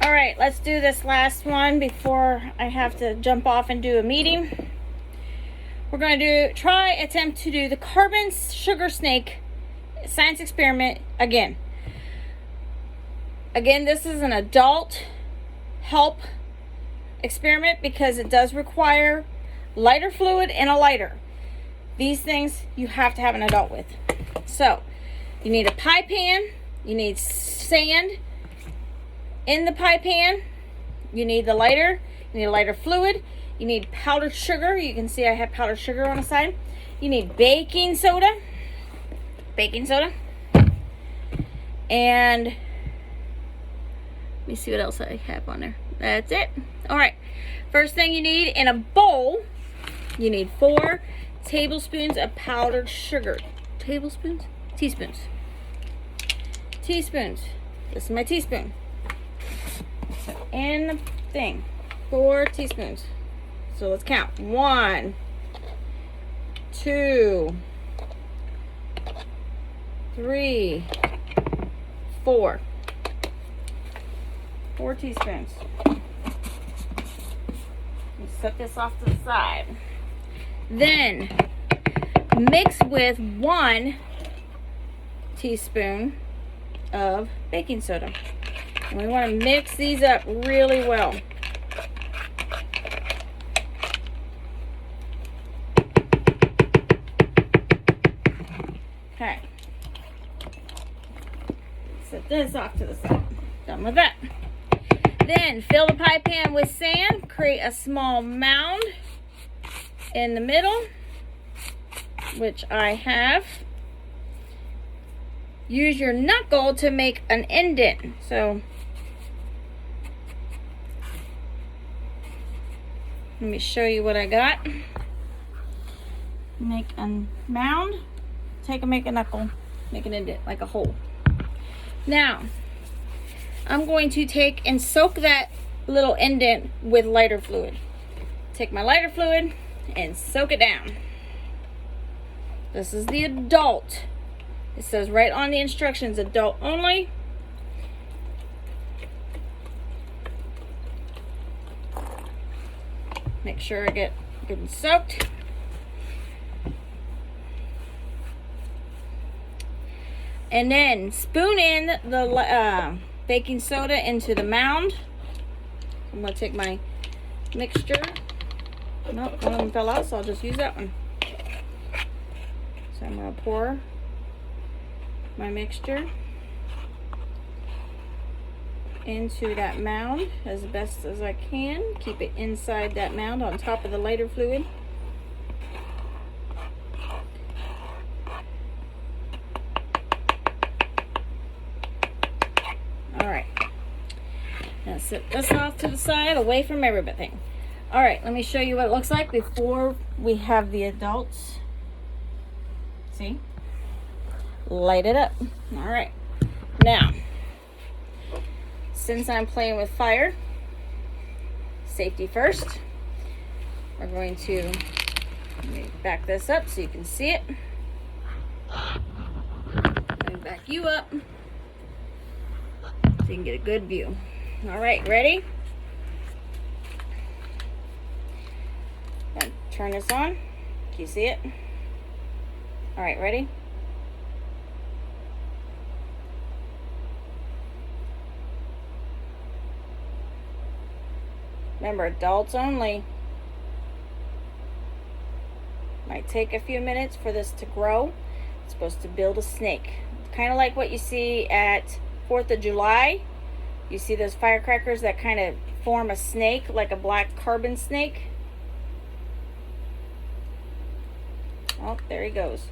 All right, let's do this last one before I have to jump off and do a meeting. We're going to attempt to do the carbon sugar snake science experiment again. Again, this is an adult help experiment because it does require lighter fluid and a lighter. These things you have to have an adult with. So, you need a pie pan, you need sand in the pie pan, you need the lighter, you need a lighter fluid, you need powdered sugar. You can see I have powdered sugar on the side. You need baking soda, and let me see what else I have on there. That's it. All right, first thing you need in a bowl, you need 4 tablespoons of powdered sugar. Tablespoons? Teaspoons. Teaspoons. This is my teaspoon. So in the thing, 4 teaspoons. So let's count. 1, 2, 3, 4. 4 teaspoons. Set this off to the side. Then mix with 1 teaspoon of baking soda. And we want to mix these up really well. Okay. Set this off to the side. Done with that. Then fill the pie pan with sand. Create a small mound in the middle, which I have. Use your knuckle to make an indent. So let me show you what I got. Make a mound. Make a knuckle. Make an indent, like a hole. Now, I'm going to take and soak that little indent with lighter fluid. Take my lighter fluid and soak it down. This is the adult. It says right on the instructions, adult only. Make sure I get good and soaked. And then spoon in the baking soda into the mound. I'm going to take my mixture. Nope, one of them fell out, so I'll just use that one. So I'm going to pour my mixture into that mound as best as I can. Keep it inside that mound on top of the lighter fluid. Alright. Now set this off to the side, away from everything. Alright, let me show you what it looks like before we have the adults. See? Light it up. Alright. Now, since I'm playing with fire, safety first, we're going to let me back this up so you can see it. Let me back you up so you can get a good view. Alright, ready? Then turn this on. Can you see it? Alright, ready? Remember, adults only. Might take a few minutes for this to grow. It's supposed to build a snake. Kind of like what you see at 4th of July. You see those firecrackers that kind of form a snake, like a black carbon snake. Oh, there he goes.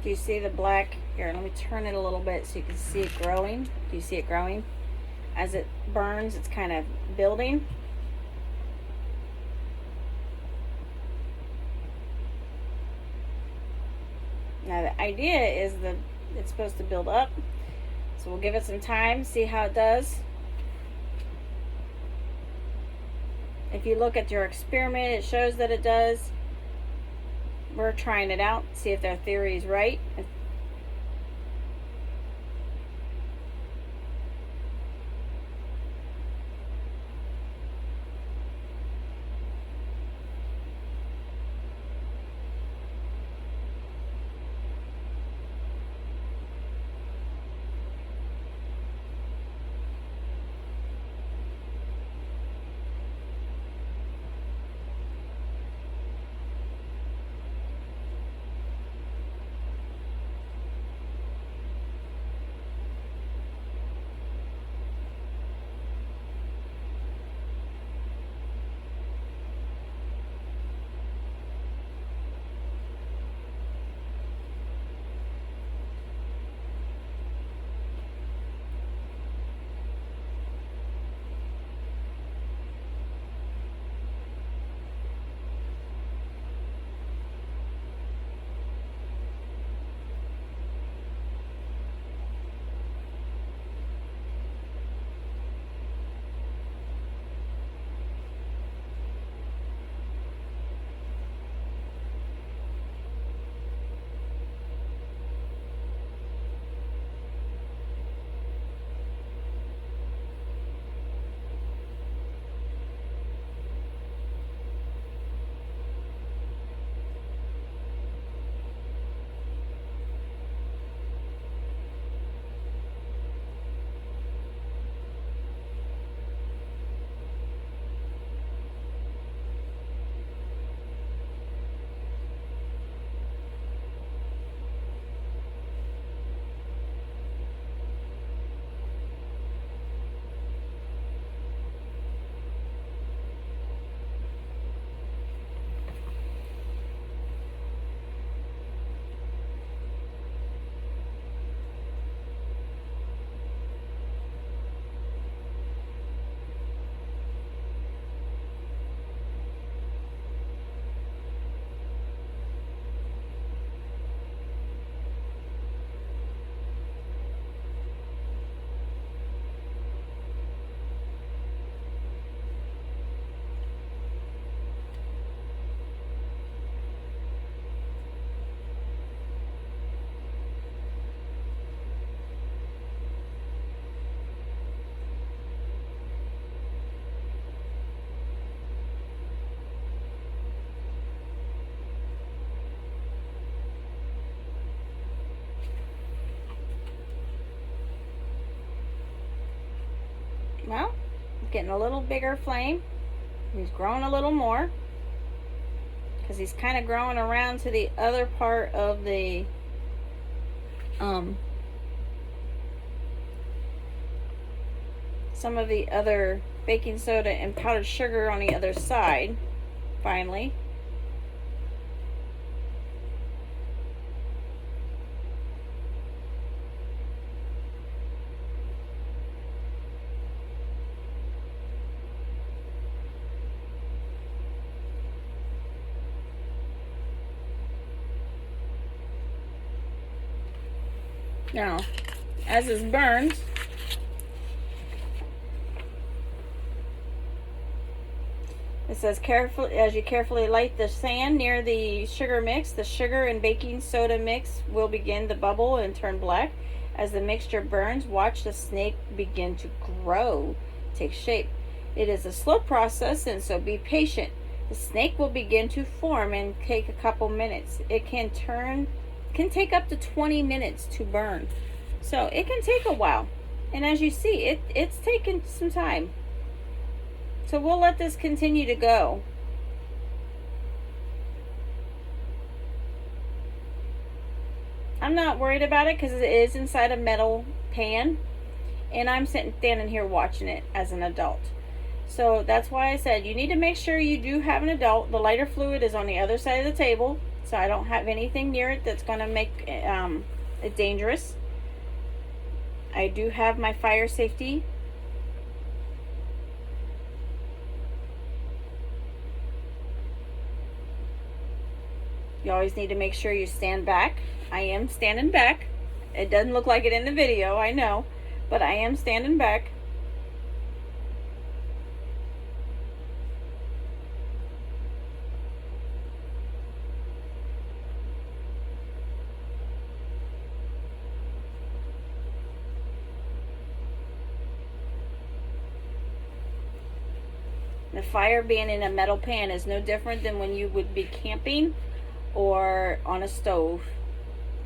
Do you see the black? Here, let me turn it a little bit so you can see it growing. Do you see it growing? As it burns, it's kind of building. Now the idea is that it's supposed to build up. So we'll give it some time, see how it does. If you look at your experiment, it shows that it does. We're trying it out, see if their theory is right. Well, it's getting a little bigger flame. He's growing a little more because he's kind of growing around to the other part of the some of the other baking soda and powdered sugar on the other side. Finally, now as this burns, it says carefully, as you carefully light the sand near the sugar mix, the sugar and baking soda mix will begin to bubble and turn black. As the mixture burns, watch the snake begin to grow, take shape. It is a slow process, and so be patient. The snake will begin to form and take a couple minutes. It can take up to 20 minutes to burn. So it can take a while. And as you see, it's taken some time. So we'll let this continue to go. I'm not worried about it because it is inside a metal pan. And I'm standing here watching it as an adult. So that's why I said you need to make sure you do have an adult. The lighter fluid is on the other side of the table. so I don't have anything near it that's going to make it dangerous. I do have my fire safety. You always need to make sure you stand back. I am standing back. It doesn't look like it in the video, I know, but I am standing back. The fire being in a metal pan is no different than when you would be camping or on a stove,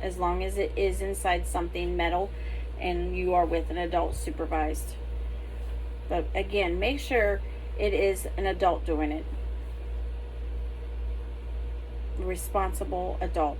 as long as it is inside something metal and you are with an adult supervised. But again, make sure it is an adult doing it. Responsible adult.